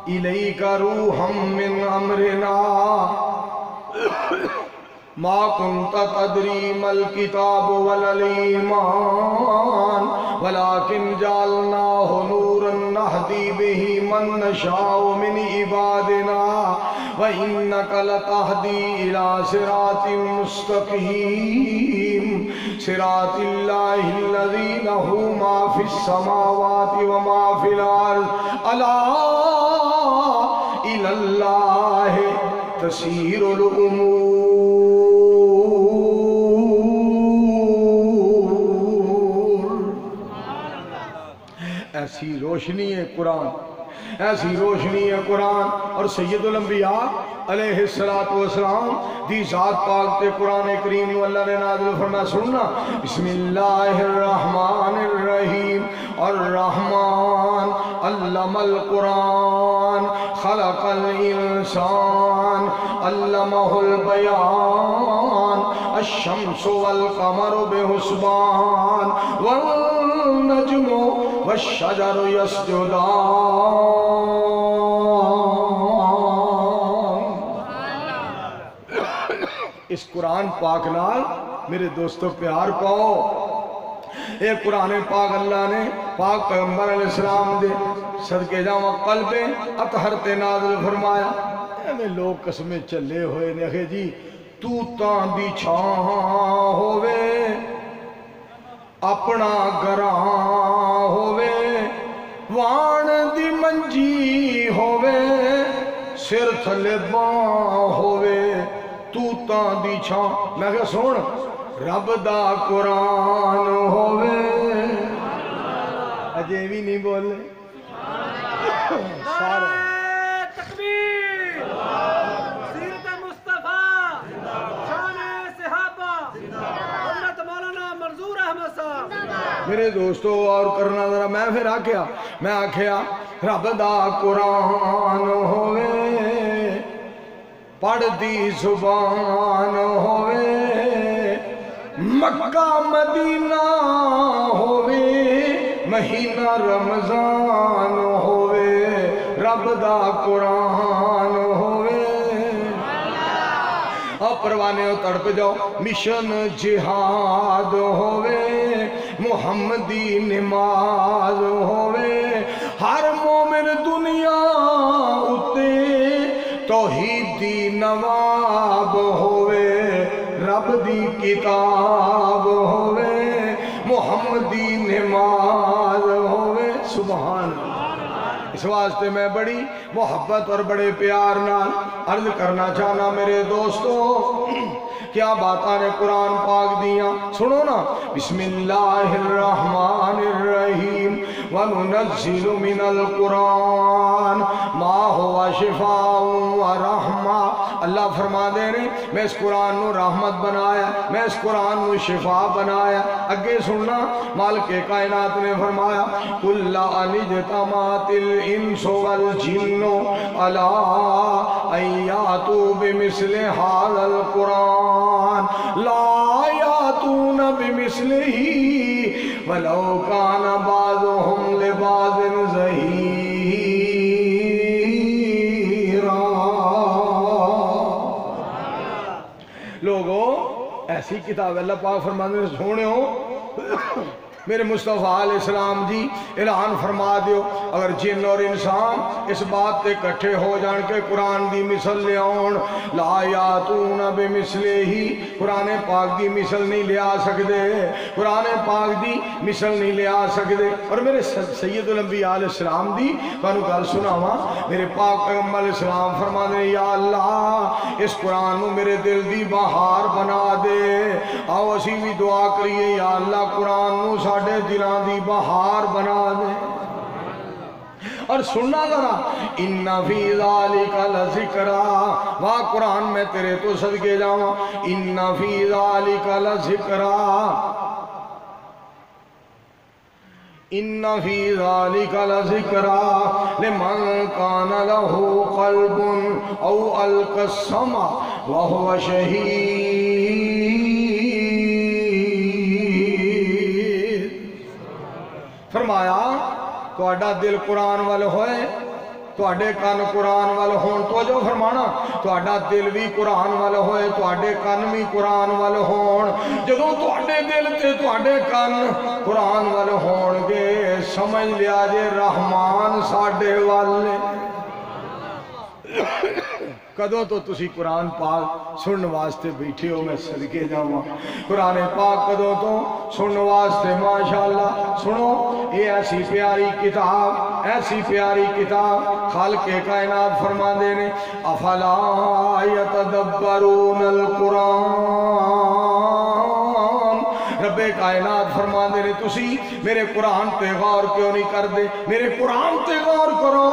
A: إِلَيْكَ رُوحًا مِّنْ أَمْرِنَا ما كنت تدري ما الكتاب ولا الإيمان ولكن جعلناه نورا نهدي به من نشاء من عبادنا وإنك لتهدي إلى صراط مستقيم صراط الله الذي له ما في السماوات وما في الأرض ألا إلى الله تسير الأمور. ایسی روشنی ہے قرآن، ایسی روشنی ہے قرآن. اور سید الانبیاء علیہ السلام دی ذات پاک تے قرآن کریم نو اللہ نے نازل فرمایا. سننا بسم اللہ الرحمن الرحیم. الرحمن علم القرآن خلق الانسان علمہ البیان الشمس والقمر بحسبان والنجم والشجر يسجدان. اس قرآن پاک نال میرے دوستو پیار پاؤ. ایک قرآن پاک اللہ نے پاک پیغمبر علیہ السلام دے صدقے جاواں قلب اطہر تے نازل فرمایا. میں لوگ قسمیں چلے ہوئے نے کہ جی تو تاں دی چھاں ہووے اپنا گراں ہووے وان دی منجی ہووے سر تھلے باں ہووے تو تاں دی چھاں. میں کہ سن رب دا قرآن ہووے. اجے بھی نہیں بولے سارے
B: تکبیر. سیرت مصطفیٰ شان صحابہ حضرت مولانا منظور احمد صاحب.
A: میرے دوستو اور کرنا ذرا. میں پھر آکھیا رب دا قرآن ہووے پڑھ دی زبان ہووے مکہ مدینہ ہووے مہینہ رمضان ہووے رب دا قرآن ہووے. اب پروانے ہو تڑپ جاؤ. مشن جہاد ہووے محمدی نماز ہووے ہر مومن دنیا اتے توحیدی نواب ہووے رب دی کتاب ہووے محمدی نماز ہووے. سبحان اللہ. اس واسطے میں بڑی محبت اور بڑے پیار نال عرض کرنا چاہنا میرے دوستو کیا باتاں نے قرآن پاک دیاں. سنو نا بسم اللہ الرحمن الرحیم وَنُنَزِّلُ مِنَ الْقُرْآنِ مَا هُوَ شِفَاءٌ وَرَحْمَةٌ. اللہ فرما دے رہے میں اس قرآن نو رحمت بنایا میں اس قرآن نو شفا بنایا. اگے سننا مالک کائنات نے فرمایا قُلْ لَا اجْتَمَعَتِ الْإِنسُ وَالْجِنُّ عَلَىٰ أَن يَأْتُوا بِمِثْلِ هَٰذَا الْقُرْآنِ لَا يَأْتُونَ بِمِثْلِهِ وَلَوْ كَانَ بَعْضُهُمْ لِبَعْضٍ ظَهِيرًا. لوگوں ایسی کتاب اللہ پاک فرمانے سے سونے ہو میرے مصطفیٰ علیہ السلام جی اعلان فرما دیو اگر جن اور انسان اس بات تے کٹھے ہو جان کے قرآن دی مثل لے آن لا یاتون بمثلے ہی قرآن پاک دی مثل نہیں لے آ سکتے قرآن پاک دی مثل نہیں لے آ سکتے. اور میرے سید الانبیاء علیہ السلام دی کانو گل سناواں میرے پاک پیغمبر علیہ السلام فرما دے یا اللہ اس قرآن نو میرے دل دی بہار بنا دے. آؤ اسی بھی دعا کریے یا اللہ قرآن نو ساڑھے دلان دی بہار بنا دے. اور سننا ذرا ان فی ذالک لذکرا واہ قرآن میں تیرے تو صدقے جاواں ان فی ذالک لذکرا ان فی ذالک لذکرا لمن کان لہ قلب او القى السمع وهو شہید. فرمایا تو اڈا دل قرآن والے ہوئے ਤੁਹਾਡੇ ਕੰਨ ਕੁਰਾਨ ਵੱਲ ਹੋਣ। ਤੋਜੋ ਫਰਮਾਣਾ, ਤੁਹਾਡਾ ਦਿਲ ਵੀ ਕੁਰਾਨ ਵੱਲ ਹੋਏ, ਤੁਹਾਡੇ ਕੰਨ ਵੀ ਕੁਰਾਨ ਵੱਲ ਹੋਣ। ਜਦੋਂ ਤੁਹਾਡੇ ਦਿਲ ਤੇ ਤੁਹਾਡੇ ਕੰਨ ਕੁਰਾਨ ਵੱਲ ਹੋਣਗੇ, ਸਮਝ ਲਿਆ ਜੇ ਰਹਿਮਾਨ ਸਾਡੇ ਵੱਲ ਨੇ। کدوں تو تسی قرآن پاک سنن واسطے بیٹھے ہو، میں صدقے جاواں۔ قرآن پاک کدوں تو سنن واسطے ماشاءاللہ سنو، یہ ایسی پیاری کتاب، ایسی پیاری کتاب خالق کائنات فرما دینے افلا یتدبرون القرآن۔ رب کائنات فرما دینے تسی میرے قرآن تے غور کیوں نہیں کر دے؟ میرے قرآن تے غور کرو۔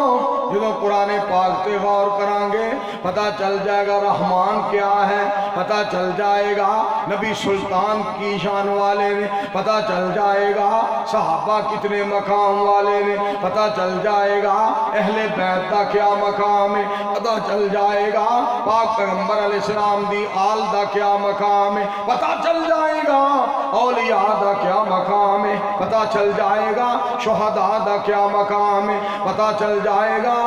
A: جدو قرآن پاک تے غور کرانگے پتہ چل جائے گا رحمان کیا ہے، پتہ چل جائے گا نبی سلطان کی شان والے نے، پتہ چل جائے گا صحابہ کتنے مقام والے نے، پتہ چل جائے گا اہل بیت کا کیا مقام ہے، پتہ چل جائے گا پاک پیغمبر علیہ السلام دی آل دا کیا مقام ہے، پتہ چل جائے گا اولیاء دا کیا مقام ہے، پتہ چل جائے گا شہداء دا کیا مقام ہے، پتہ چل جائے گا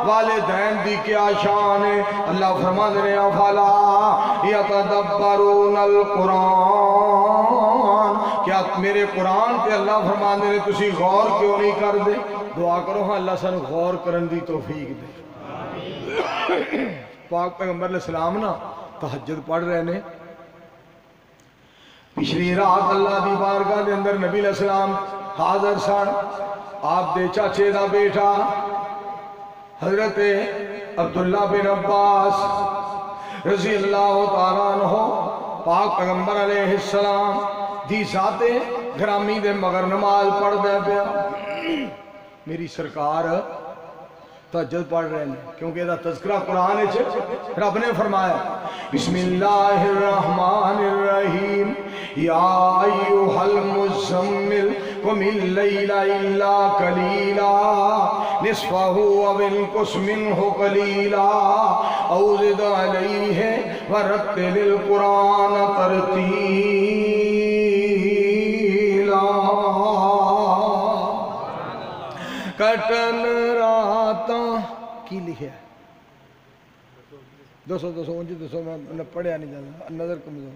A: والدین دی کیا شان ہے۔ اللہ فرما دے افلا یتدبرون القرآن، کیا میرے قرآن تے اللہ فرما دے تسی غور کیوں نہیں کر دے؟ دعا کرو ہاں اللہ سن غور کرن دی توفیق دے۔ پاک پیغمبر علیہ السلام نا تہجد پڑھ رہے نے، پچھلی رات اللہ دی بارگاہ دے اندر نبی علیہ السلام حاضر سن، آپ دے چاچے دا بیٹا حضرت عبداللہ بن عباس رضی اللہ تعالیٰ عنہ پاک پیغمبر علیہ السلام دی ذات گرامی دے مگر نماز پڑھ دے پیا۔ میری سرکار تہجد پڑھ رہے ہیں کیونکہ یہ تذکرہ قرآن ہے، رب نے فرمایا بسم اللہ الرحمن الرحیم یا ایوہ المزمل قم اللیل الا قلیلا نصفہ او انقص منہ قلیلا او زد علیہ ورتل القرآن ترتیلا۔ کٹن راتاں کی لکھے ہے؟ دو سو میں پڑھیا نہیں جانا، نظر کمزور۔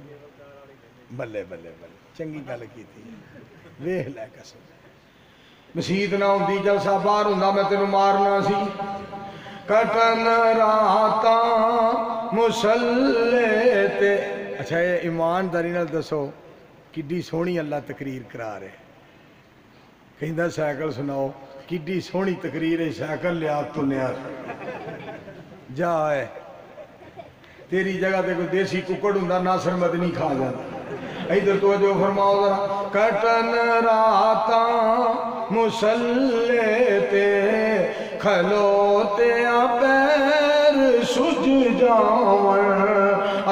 A: بلے بلے بلے چنگی گل کی تھی، ویہ لے قسم مسیت نہ ہوندی جلسہ باہر ہوندا میں تینوں مارنا سی۔ کٹن راتاں مسلے تے، اچھا یہ ایمانداری نال دسو کڈی سونی اللہ تقریر کرا رہے، کہندہ سائیکل سناؤ، کڈی سونی تقریر ہے، سائیکل لیا تو نیا جا ہے تیری جگہ تے کوئی دیسی ککڑ ہوندا ناصر مدنی کھا جاتا۔ ادھر تو جو فرماؤ ذرا کٹن راتاں مسلے تے کھلوتے پیر سج جاون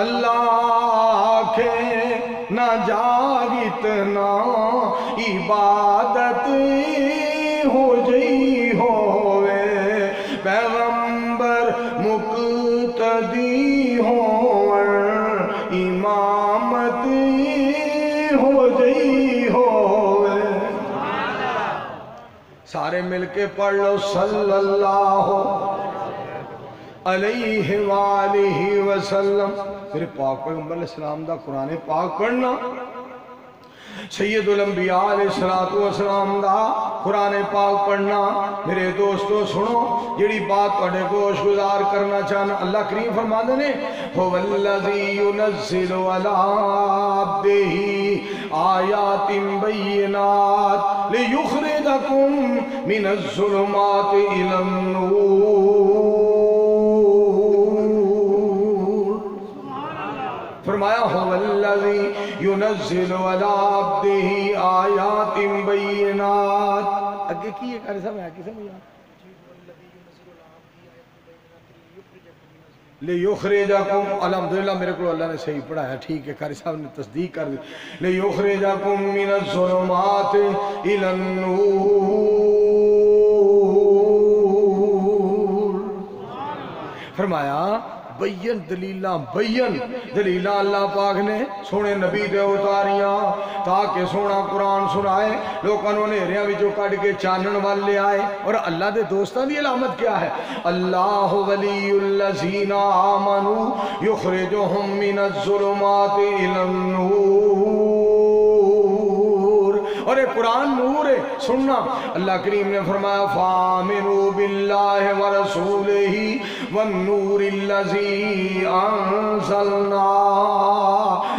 A: اللہ کے نہ جاگتنا عبادت ہو جئی ہوئے پیغمبر مقتدی ہوئے امامت ہو جئی ہوئے۔ سارے مل کے پڑھ لو صلی اللہ علیہ وآلہ وسلم۔ میرے پاک پیغمبر علیہ السلام دا قرآن پاک پڑھنا، سید الانبیاء علیہ السلام دا قرآن پاک پڑھنا، میرے دوستو سنو جڑی بات پڑھے گوش گزار کرنا چاہنا، اللہ کریم فرما دینے هو الذی ينزل على عبده آیات بینات لیخرجکم من الظلمات الى النور۔ فرمایا هو الذی ينزل على عبده آیات بینات۔ اگے کی ایک عرصہ میں آگے سمجھا لیخرجکم، الحمدللہ میرے کو اللہ نے صحیح پڑھایا، ٹھیک ہے، قاری صاحب نے تصدیق کر دی، لیخرجکم من الظلمات الى النور۔ فرمایا بین دلیلاں اللہ پاک نے سونے نبی دے اتاریاں تاکہ سونا قرآن سنائے لوگوں نے نیریاں وچوں کڈ کے چانن وال لے آئے. اور اللہ دے دوستاں دی علامت کیا ہے؟ اللہ ولی الذین آمنوا یخرجہم من الظلمات الی النور. اور یہ قرآن نور ہے سننا. اللہ کریم نے فرمایا فآمنوا باللہ ورسولہ والنور الذی انزلنا.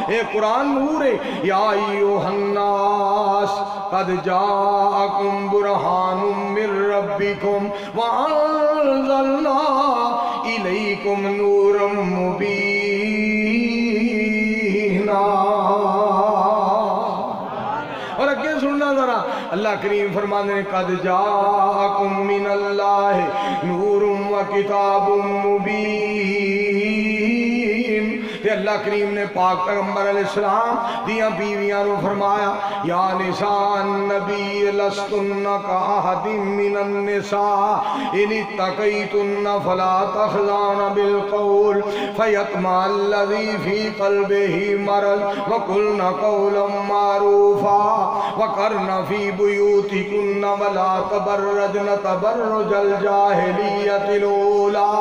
A: یہ قرآن نور ہے. یا ایھا الناس قد جاءکم برہان من ربکم وانزلنا الیکم نورا مبینا. اور اگے سننا ذرا اللہ کریم فرمانے قد جاءکم من اللہ نور و کتاب مبین. کہ اللہ کریم نے پاک پیغمبر علیہ السلام دیاں بیویاں نو فرمایا یا نساء النبی لستن کاحد من النساء ان اتقیتن فلا تخضعن بالقول فیطمع الذی فی قلبہ مرض وقلن قولا معروفا وقرن فی بیوتکن ولا تبرجن تبرج الجاہلیت الاولی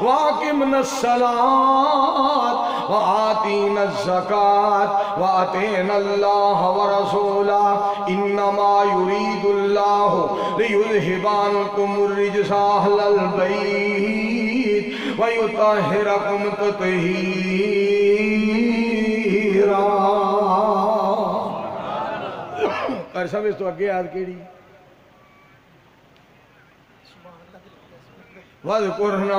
A: واقمن الصلاة وآتین الزکاة وآتین اللہ ورسولہ انما یرید اللہ لیذہب عنکم الرجس اہل البیت ویطہرکم تطہیرا. اور سمجھ تو اگے آج کیڑی وَاذْكُرْنَ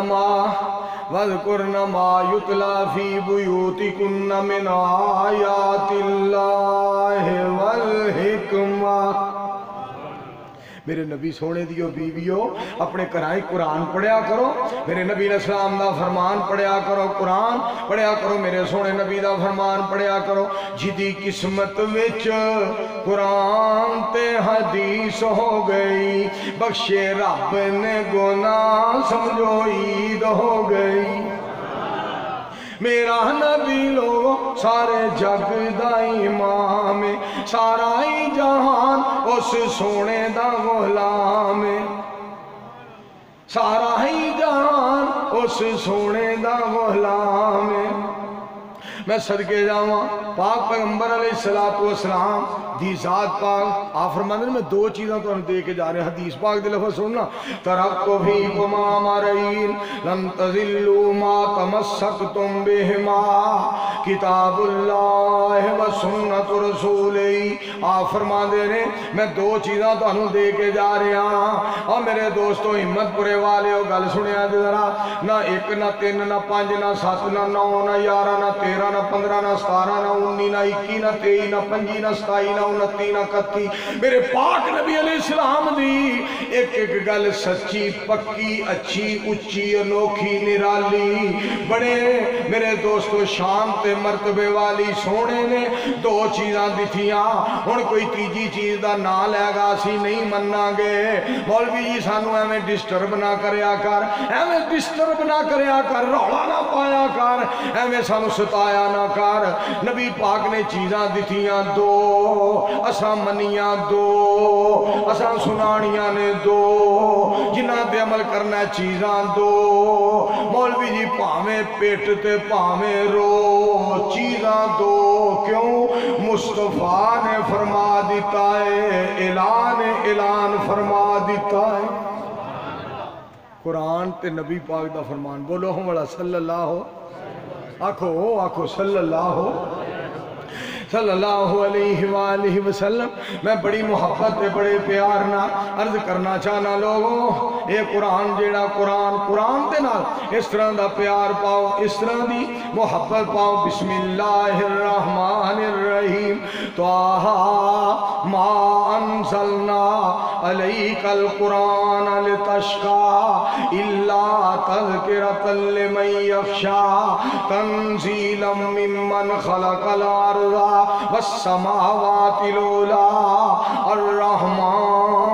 A: مَا يُتْلَى فِي بُيُوتِكُنَّ مِنْ آيَاتِ اللَّهِ وَالْحِكْمَةِ. میرے نبی سونے دیو بیویو اپنے کرائیں قرآن پڑھیا کرو. میرے نبی علیہ السلام دا فرمان پڑھیا کرو. قرآن پڑھیا کرو. میرے سونے نبی دا فرمان پڑھیا کرو. جدی قسمت وچ قرآن تے حدیث ہو گئی بخشے رب نے گناہ سمجھو عید ہو گئی. میرا نبی لوگو سارے جگ دا امام سارا ہی جہان اس سونے دا غلام. سارا ہی جہان اس سونے دا غلام. میں صدقے جاواں پاک پیغمبر علیہ السلام دی ذات پاک آپ فرماندے میں دو چیزاں تو ہم دے کے جا رہے ہیں. حدیث پاک دے لفظ سننا ترکتو فیکم امرین لن تذلوا ما تمسکتم بہما کتاب اللہ و سنت رسولی. آپ فرماندے نے میں دو چیزاں تو ہم دے کے جا رہے ہیں. اور میرے دوستو ہمت پورے والے ہو گل سنیا دے ذرا. نہ ایک نہ تین نہ پانچ نہ سات نہ نو نہ 11 نہ 13 نہ 15 نہ 17 نہ 19 نہ 21 نہ 23 نہ 25 نہ 27 نہ 29 نہ 31 میرے پاک نبی علیہ السلام دی ایک ایک گل سچی پکی اچھی اچھی انوکھی نرالی بڑے میرے دوستو شان تے مرتبے والی سونے نے دو چیزاں دتھیاں. ہن کوئی تیجی چیز دا نا لے گا اسی نہیں مننا گے. مولوی جی سانو ایویں ڈسٹرب نہ کریا کر ایویں ڈسٹرب نہ کریا کر رولا نہ پایا کر ایویں سانو ستایا نہ کر. نبی پاک نے چیزاں دتھیاں دو اساں منیاں دو اساں سنانیاں نے دو جنہاں تے عمل کرنا چیزاں دو. مولوی جی پاویں پیٹ تے پاویں رو چیزاں دو. کیوں؟ مصطفیٰ نے فرما دیتا ہے اعلان فرما دیتا ہے. قرآن تے نبی پاک دا فرمان بولو ہم والا صلی اللہ آکھو صلی اللہ علیہ وآلہ وسلم. میں بڑی محبت تے بڑے پیار نہ عرض کرنا چاہنا لوگوں اے قرآن جیڑا قرآن تے نال اس طرح دا پیار پاؤ اس طرح دی محبت پاؤ. بسم اللہ الرحمن الرحیم. طٰہٰ ما انزلنا علیک القرآن لتشقى الا تذکرۃ لمن یخشى تنزیلا ممن خلق الارض والسماوات العلی الرحمن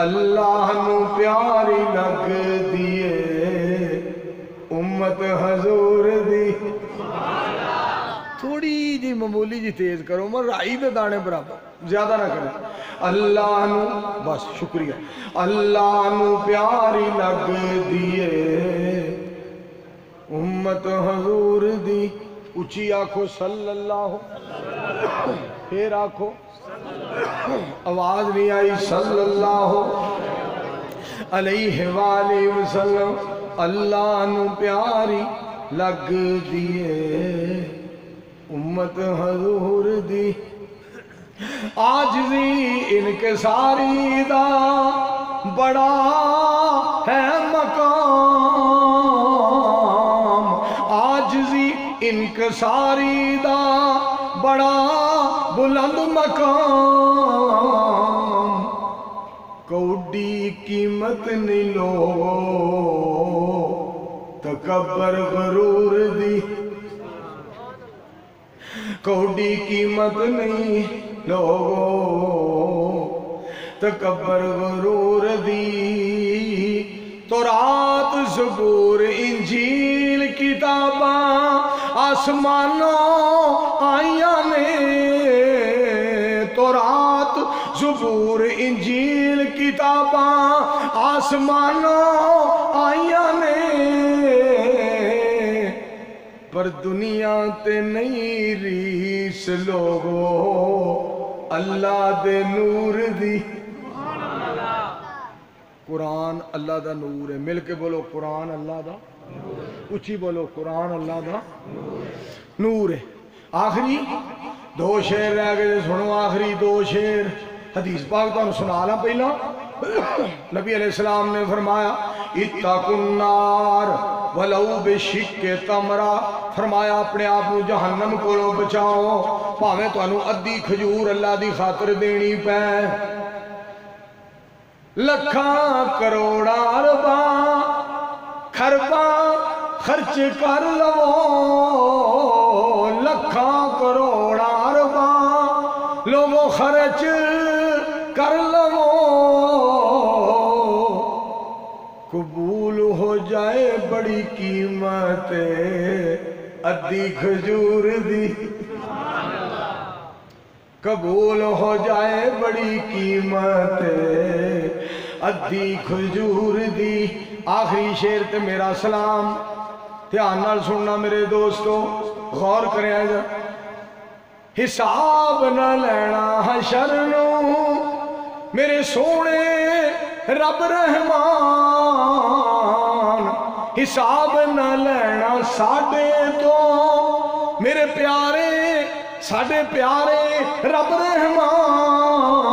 A: اللہ نو پیاری لگ دیے امت حضور دی تھوڑی جی معمولی جی تیز کرو میں رائی دے دانے برابر زیادہ نہ کریں اللہ نو بس شکریہ اللہ نو پیاری لگ دیے امت حضور دی اچھی آنکھو صلی اللہ پھر آنکھو آواز نہیں آئی صلی اللہ علیہ وآلہ وسلم اللہ نو پیاری لگ دیے امت حضور دی عاجزی انکساری دا بڑا ہے مقام عاجزی انکساری دا بڑا بلند مقام کوڈی قیمت نہیں لو تکبر غرور دی کوڈی قیمت نہیں لوگو تکبر غرور دی تورات زبور انجیل کتاباں آسمانوں آئیاں نے تورات زبور انجیل کتاباں آسمانوں آئیاں نے پر دنیا تے نہیں ریس لوگو اللہ دے نور دی قرآن اللہ دا نور ہے مل کے بولو قرآن اللہ دا اچھی بولو قرآن اللہ دا نور ہے آخری دو شعر رہ گئے سنو آخری دو شعر حدیث پاک تو سنا لا پہلا نبی علیہ السلام نے فرمایا اتقوا النار ولو بشق تمرہ فرمایا اپنے آپ کو جہنم کو لو بچاؤ پاویں تو انو ادھی کھجور اللہ دی خاطر دینی پہ لکھاں کروڑا ارباں خرباں خرچ کر لو لکھاں کروڑا ارباں لوگوں خرچ کر لو قبول ہو جائے بڑی قیمت ادھی کھجور دی قبول ہو جائے بڑی قیمت ادھی کھجور دی آخری شعر تے میرا سلام دھیان نال سننا میرے دوستو غور کریں جا حساب نہ لینا حشر نو میرے سونے رب رحمان حساب نہ لینا ساڈے تو میرے پیارے ساڈے پیارے رب رحمان